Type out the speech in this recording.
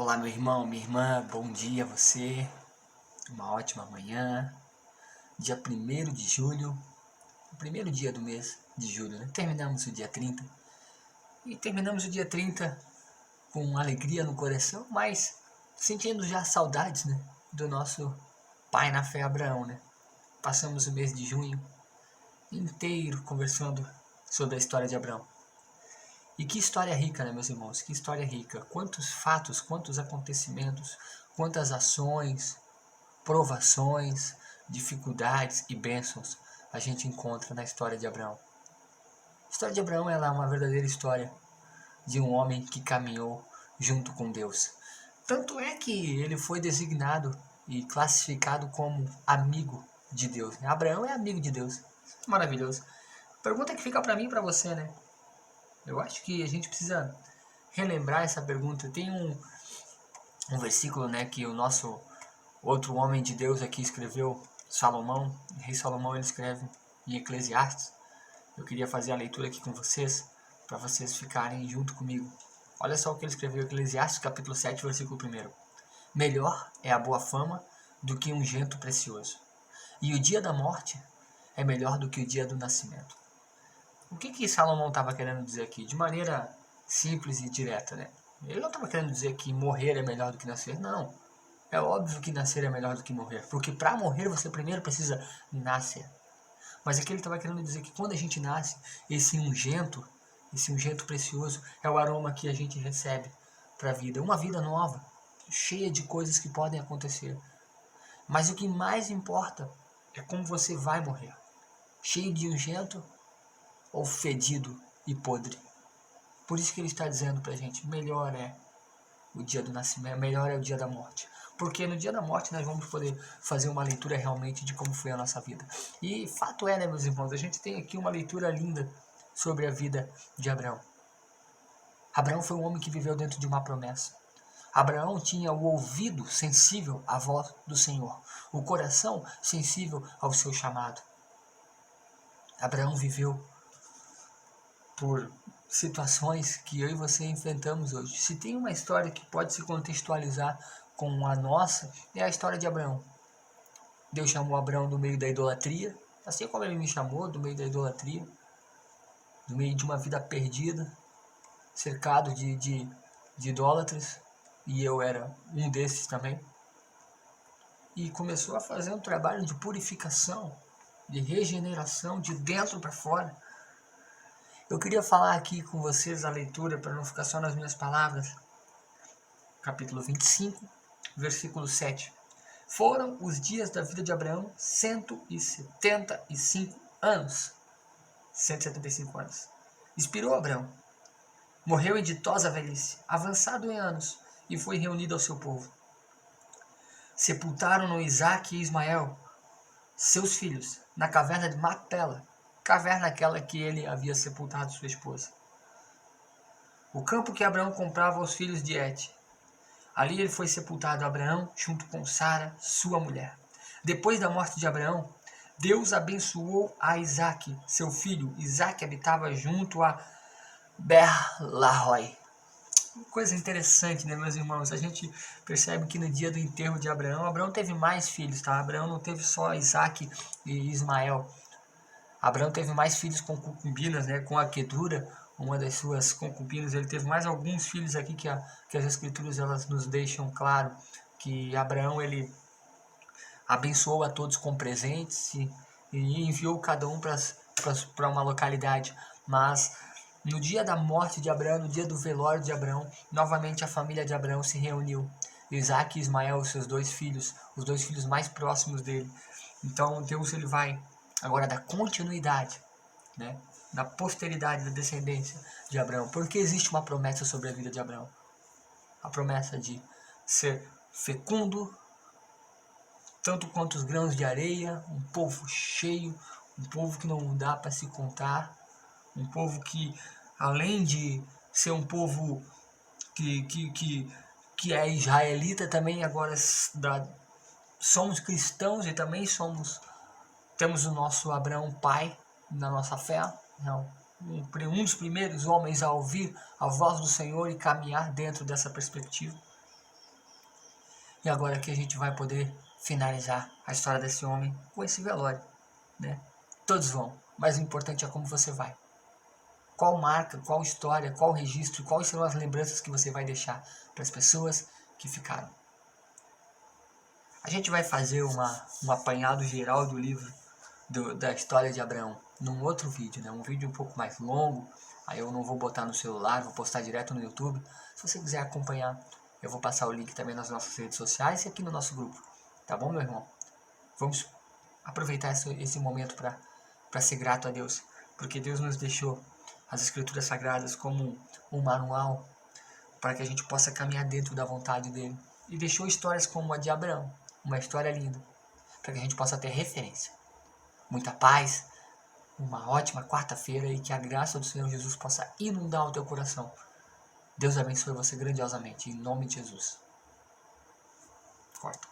Olá, meu irmão, minha irmã, bom dia a você, uma ótima manhã, dia 1º de julho, o primeiro dia do mês de julho, né? Terminamos o dia 30 e terminamos o dia 30 com alegria no coração, mas sentindo já saudades, né, do nosso pai na fé Abraão, né? Passamos o mês de junho inteiro conversando sobre a história de Abraão. E que história rica, né, meus irmãos? Que história rica. Quantos fatos, quantos acontecimentos, quantas ações, provações, dificuldades e bênçãos a gente encontra na história de Abraão. A história de Abraão ela é uma verdadeira história de um homem que caminhou junto com Deus. Tanto é que ele foi designado e classificado como amigo de Deus. Abraão é amigo de Deus. Maravilhoso. Pergunta que fica para mim e para você, né? Eu acho que a gente precisa relembrar essa pergunta. Tem um versículo, né, que o nosso outro homem de Deus aqui escreveu, Salomão, o rei Salomão, ele escreve em Eclesiastes. Eu queria fazer a leitura aqui com vocês, para vocês ficarem junto comigo. Olha só o que ele escreveu em Eclesiastes, capítulo 7, versículo 1. Melhor é a boa fama do que um unguento precioso, e o dia da morte é melhor do que o dia do nascimento. O que Salomão estava querendo dizer aqui? De maneira simples e direta, né? Ele não estava querendo dizer que morrer é melhor do que nascer, não. É óbvio que nascer é melhor do que morrer, porque para morrer você primeiro precisa nascer. Mas aqui ele estava querendo dizer que quando a gente nasce, esse ungento precioso, é o aroma que a gente recebe para a vida. Uma vida nova, cheia de coisas que podem acontecer. Mas o que mais importa é como você vai morrer. Cheio de ungento ou fedido e podre. Por isso que ele está dizendo para a gente, melhor é o dia do nascimento, melhor é o dia da morte. Porque no dia da morte nós vamos poder fazer uma leitura realmente de como foi a nossa vida. E fato é, né, meus irmãos, a gente tem aqui uma leitura linda sobre a vida de Abraão. Abraão foi um homem que viveu dentro de uma promessa. Abraão tinha o ouvido sensível à voz do Senhor, o coração sensível ao seu chamado. Abraão viveu por situações que eu e você enfrentamos hoje. Se tem uma história que pode se contextualizar com a nossa, é a história de Abraão. Deus chamou Abraão do meio da idolatria, assim como ele me chamou, do meio da idolatria, do meio de uma vida perdida, cercado de idólatras, e eu era um desses também. E começou a fazer um trabalho de purificação, de regeneração, de dentro para fora. Eu queria falar aqui com vocês a leitura, para não ficar só nas minhas palavras. Capítulo 25, versículo 7. Foram os dias da vida de Abraão 175 anos. 175 anos. Expirou Abraão. Morreu em ditosa velhice, avançado em anos, e foi reunido ao seu povo. Sepultaram-no Isaque e Ismael, seus filhos, na caverna de Macpela, caverna aquela que ele havia sepultado sua esposa. O campo que Abraão comprava aos filhos de Et. Ali ele foi sepultado Abraão junto com Sara, sua mulher. Depois da morte de Abraão, Deus abençoou a Isaque, seu filho. Isaque habitava junto a Ber-Lahai. Coisa interessante, né, meus irmãos? A gente percebe que no dia do enterro de Abraão, Abraão teve mais filhos, tá? Abraão não teve só Isaque e Ismael. Abraão teve mais filhos com concubinas, né? Com a Quedura, uma das suas concubinas. Ele teve mais alguns filhos aqui que as escrituras elas nos deixam claro que Abraão ele abençoou a todos com presentes e enviou cada um para uma localidade. Mas no dia da morte de Abraão, no dia do velório de Abraão, novamente a família de Abraão se reuniu. Isaque e Ismael, seus dois filhos, os dois filhos mais próximos dele. Então Deus ele vai agora dar continuidade, né, na posteridade, da descendência de Abraão. Porque existe uma promessa sobre a vida de Abraão. A promessa de ser fecundo, tanto quanto os grãos de areia, um povo cheio, um povo que não dá para se contar, um povo que, além de ser um povo que é israelita, também agora somos cristãos e também temos o nosso Abraão pai na nossa fé, um dos primeiros homens a ouvir a voz do Senhor e caminhar dentro dessa perspectiva. E agora aqui a gente vai poder finalizar a história desse homem com esse velório, né? Todos vão, mas o importante é como você vai. Qual marca, qual história, qual registro, quais serão as lembranças que você vai deixar para as pessoas que ficaram. A gente vai fazer um apanhado geral do livro da história de Abraão num outro vídeo, né? Um vídeo um pouco mais longo. Aí eu não vou botar no celular, vou postar direto no YouTube. Se você quiser acompanhar, eu vou passar o link também nas nossas redes sociais e aqui no nosso grupo. Tá bom, meu irmão? Vamos aproveitar esse momento para ser grato a Deus, porque Deus nos deixou as Escrituras Sagradas como um manual para que a gente possa caminhar dentro da vontade dele. E deixou histórias como a de Abraão, uma história linda, para que a gente possa ter referência. Muita paz, uma ótima quarta-feira e que a graça do Senhor Jesus possa inundar o teu coração. Deus abençoe você grandiosamente, em nome de Jesus. Corta.